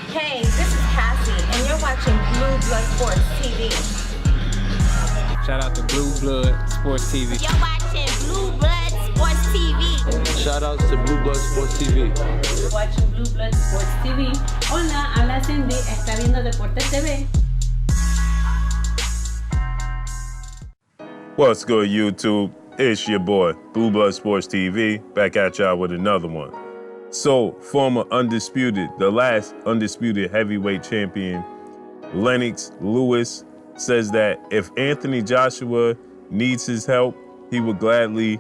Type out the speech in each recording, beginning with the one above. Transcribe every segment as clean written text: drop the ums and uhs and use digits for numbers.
Hey, this is Cassie, and you're watching Blue Blood Sports TV. Shout out to Blue Blood Sports TV. You're watching Blue Blood Sports TV. Shout outs to Blue Blood Sports TV. You're watching Blue Blood Sports TV. Hola, habla Cindy, está viendo Deportes TV. What's good, YouTube? It's your boy, Blue Blood Sports TV, back at y'all with another one. So, former undisputed, the last undisputed heavyweight champion, Lennox Lewis, says that if Anthony Joshua needs his help, he would gladly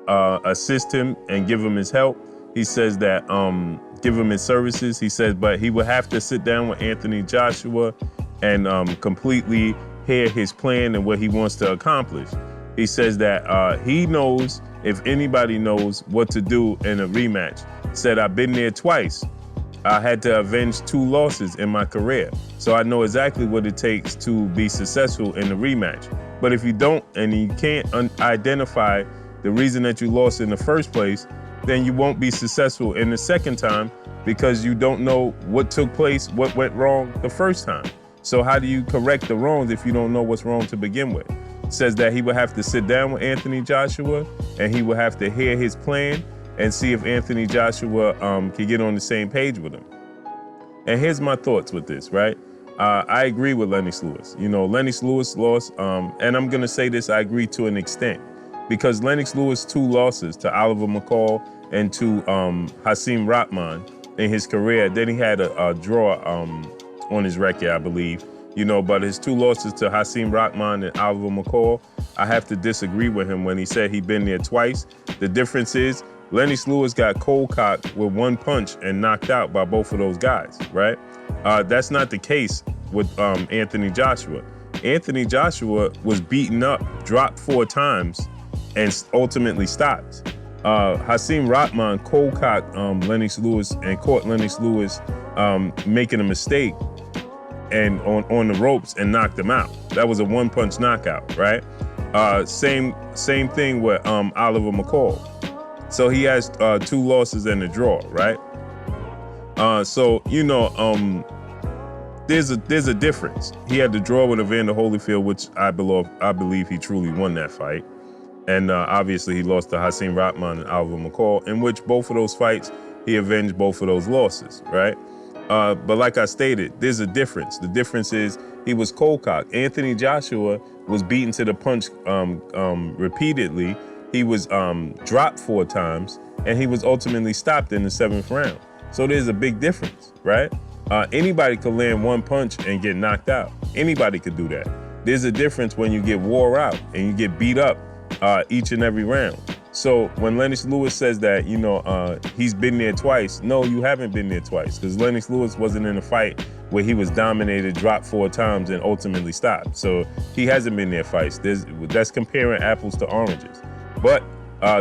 assist him and give him his help. He says that, give him his services. He says, but he would have to sit down with Anthony Joshua and completely hear his plan and what he wants to accomplish. He says that he knows, if anybody knows what to do in a rematch. Said, I've been there twice. I had to avenge 2 losses in my career. So I know exactly what it takes to be successful in the rematch. But if you don't, and you can't identify the reason that you lost in the first place, then you won't be successful in the second time because you don't know what took place, what went wrong the first time. So how do you correct the wrongs if you don't know what's wrong to begin with? Says that he would have to sit down with Anthony Joshua and he would have to hear his plan and see if Anthony Joshua can get on the same page with him. And here's my thoughts with this, right? I agree with Lennox Lewis. You know, Lennox Lewis lost, and I'm gonna say this, I agree to an extent, because Lennox Lewis 2 losses to Oliver McCall and to Hasim Rahman in his career. Then he had a draw on his record, I believe. You know, but his 2 losses to Hasim Rahman and Oliver McCall, I have to disagree with him when he said he'd been there twice. The difference is Lennox Lewis got cold cocked with 1 punch and knocked out by both of those guys, right? That's not the case with Anthony Joshua. Anthony Joshua was beaten up, dropped 4 times, and ultimately stopped. Hasim Rahman cold cocked Lennox Lewis and caught Lennox Lewis making a mistake and on the ropes and knocked him out. That was a 1-punch knockout, right? Same thing with Oliver McCall. So he has 2 losses and a draw, right? So you know, there's a difference. He had the draw with Evander Holyfield, which I believe he truly won that fight, and obviously he lost to Hasim Rahman and Oliver McCall, in which both of those fights he avenged both of those losses, right? But like I stated, there's a difference. The difference is he was cold cocked. Anthony Joshua was beaten to the punch repeatedly. He was dropped 4 times, and he was ultimately stopped in the 7th round. So there's a big difference, right? Anybody could land 1 punch and get knocked out. Anybody could do that. There's a difference when you get wore out and you get beat up each and every round. So when Lennox Lewis says that, you know, he's been there twice, no, you haven't been there twice, because Lennox Lewis wasn't in a fight where he was dominated, dropped 4 times, and ultimately stopped. So he hasn't been there twice. That's comparing apples to oranges. But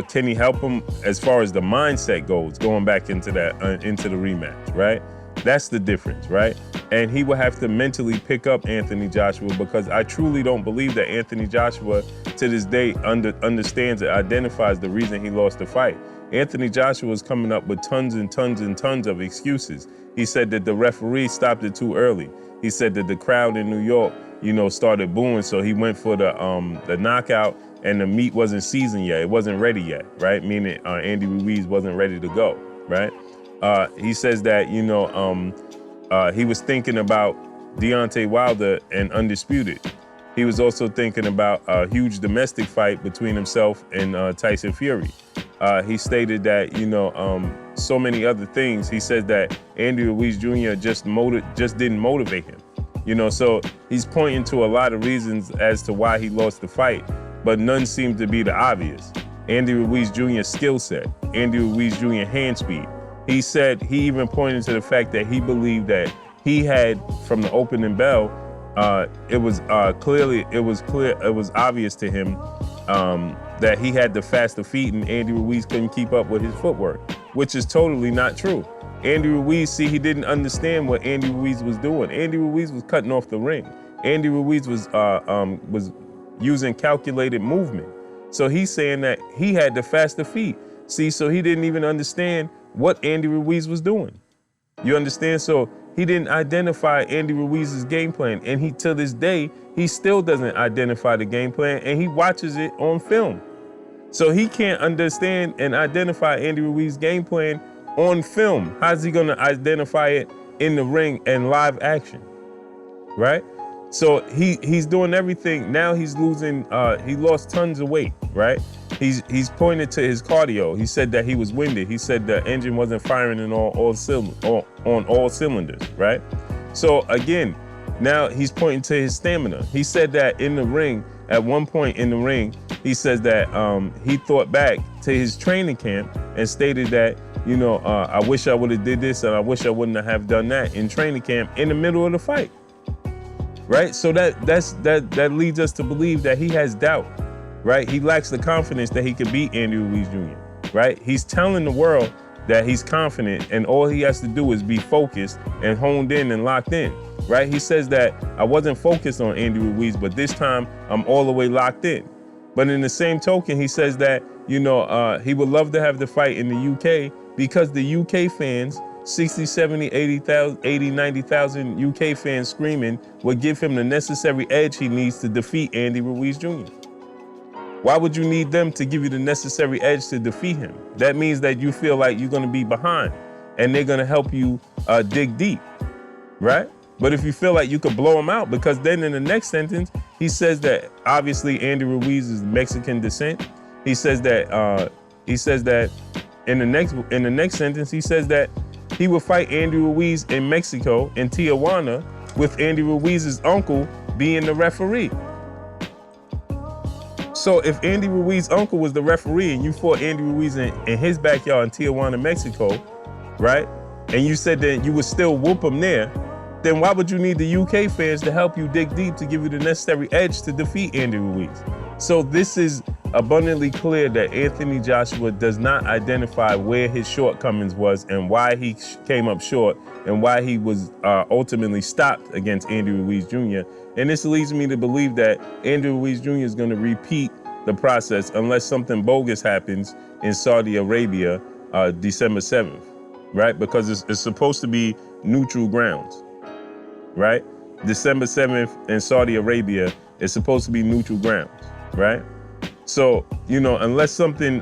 can he help him as far as the mindset goes, going back into that into the rematch, right? That's the difference, right? And he will have to mentally pick up Anthony Joshua, because I truly don't believe that Anthony Joshua to this day understands and identifies the reason he lost the fight. Anthony Joshua is coming up with tons and tons and tons of excuses. He said that the referee stopped it too early. He said that the crowd in New York, you know, started booing, so he went for the knockout, and the meat wasn't seasoned yet. It wasn't ready yet, right? Meaning Andy Ruiz wasn't ready to go, right? He says that, you know, he was thinking about Deontay Wilder and Undisputed. He was also thinking about a huge domestic fight between himself and Tyson Fury. He stated that, you know, so many other things. He said that Andy Ruiz Jr. just didn't motivate him. You know, so he's pointing to a lot of reasons as to why he lost the fight, but none seem to be the obvious. Andy Ruiz Jr.'s skill set, Andy Ruiz Jr. hand speed. He said, he even pointed to the fact that he believed that he had, from the opening bell, it was obvious to him that he had the faster feet and Andy Ruiz couldn't keep up with his footwork, which is totally not true. Andy Ruiz, he didn't understand what Andy Ruiz was doing. Andy Ruiz was cutting off the ring. Andy Ruiz was using calculated movement. So he's saying that he had the faster feet. See, so he didn't even understand what Andy Ruiz was doing. You understand? So he didn't identify Andy Ruiz's game plan. And he, to this day, he still doesn't identify the game plan, and he watches it on film. So he can't understand and identify Andy Ruiz's game plan on film. How's he gonna identify it in the ring and live action, right? So he's doing everything. Now he's losing, he lost tons of weight, right? He's pointed to his cardio. He said that he was winded. He said the engine wasn't firing on all cylinders, right? So again, now he's pointing to his stamina. He said that in the ring, at one point in the ring, he says that he thought back to his training camp and stated that, you know, I wish I would have did this and I wish I wouldn't have done that in training camp in the middle of the fight, right? So that leads us to believe that he has doubt, right? He lacks the confidence that he could beat Andy Ruiz Jr., right? He's telling the world that he's confident and all he has to do is be focused and honed in and locked in, right? He says that I wasn't focused on Andy Ruiz, but this time I'm all the way locked in. But in the same token, he says that, you know, he would love to have the fight in the UK because the UK fans, 60, 70, 80, 90,000 UK fans screaming would give him the necessary edge he needs to defeat Andy Ruiz Jr. Why would you need them to give you the necessary edge to defeat him? That means that you feel like you're gonna be behind and they're gonna help you dig deep, right? But if you feel like you could blow him out, because then in the next sentence, he says that obviously Andy Ruiz is Mexican descent. He says that in the next sentence, he says that he would fight Andy Ruiz in Mexico, in Tijuana, with Andy Ruiz's uncle being the referee. So if Andy Ruiz's uncle was the referee and you fought Andy Ruiz in his backyard in Tijuana, Mexico, right? And you said that you would still whoop him there, then why would you need the UK fans to help you dig deep to give you the necessary edge to defeat Andy Ruiz? So this is abundantly clear that Anthony Joshua does not identify where his shortcomings was and why he came up short and why he was ultimately stopped against Andy Ruiz Jr. And this leads me to believe that Andy Ruiz Jr. is going to repeat the process unless something bogus happens in Saudi Arabia December 7th, right? Because it's supposed to be neutral grounds, right? December 7th in Saudi Arabia is supposed to be neutral grounds, right? So, you know, unless something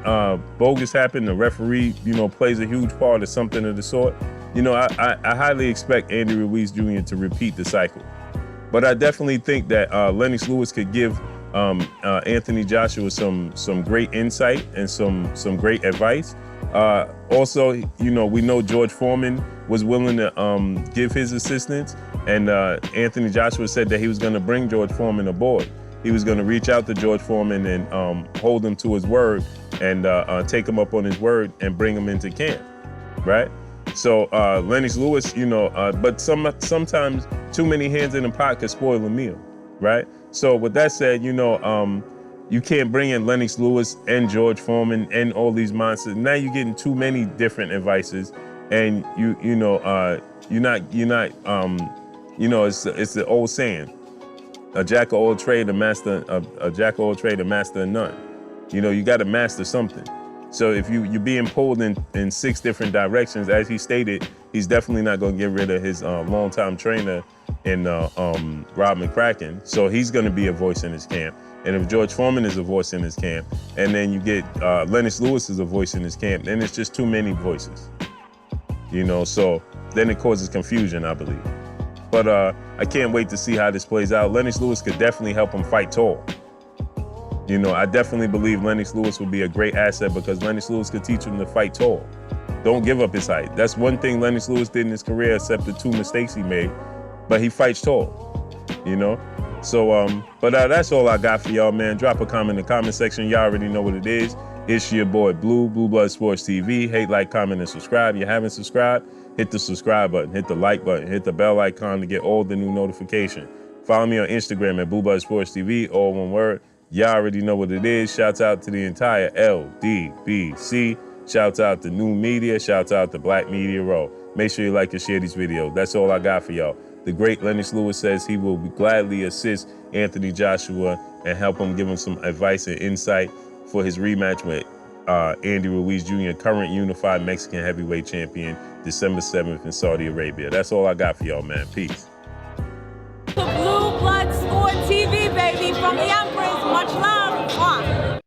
bogus happened, the referee, you know, plays a huge part or something of the sort, you know, I highly expect Andy Ruiz Jr. to repeat the cycle. But I definitely think that Lennox Lewis could give Anthony Joshua some great insight and some great advice. Also, you know, we know George Foreman was willing to give his assistance, and Anthony Joshua said that he was going to bring George Foreman aboard. He was going to reach out to George Foreman and hold him to his word and take him up on his word and bring him into camp, right? So Lennox Lewis, you know, but sometimes too many hands in the pot could spoil a meal, right? So with that said, you know, you can't bring in Lennox Lewis and George Foreman and all these monsters. Now you're getting too many different advices, and you know, it's the old saying, a jack of all trade, a master of none. You know, you got to master something. So if you're being pulled in 6 different directions, as he stated, he's definitely not going to get rid of his longtime trainer in Rob McCracken. So he's going to be a voice in his camp. And if George Foreman is a voice in his camp, and then you get Lennox Lewis is a voice in his camp, then it's just too many voices. You know, so then it causes confusion, I believe. But I can't wait to see how this plays out. Lennox Lewis could definitely help him fight tall. You know, I definitely believe Lennox Lewis would be a great asset because Lennox Lewis could teach him to fight tall. Don't give up his height. That's one thing Lennox Lewis did in his career, except the 2 mistakes he made. But he fights tall, you know? So, but that's all I got for y'all, man. Drop a comment in the comment section. Y'all already know what it is. It's your boy, Blue Blood Sports TV. Hate, like, comment, and subscribe. If you haven't subscribed, hit the subscribe button, hit the like button, hit the bell icon to get all the new notifications. Follow me on Instagram at Blue Blood Sports TV, all one word. Y'all already know what it is. Shouts out to the entire LDBC. Shouts out to New Media. Shouts out to Black Media Row. Make sure you like and share these videos. That's all I got for y'all. The great Lennox Lewis says he will gladly assist Anthony Joshua and help him, give him some advice and insight for his rematch with Andy Ruiz Jr., current unified Mexican heavyweight champion, December 7th in Saudi Arabia. That's all I got for y'all, man. Peace. The Blue Blood Sport TV, baby, from the Empress. Much love.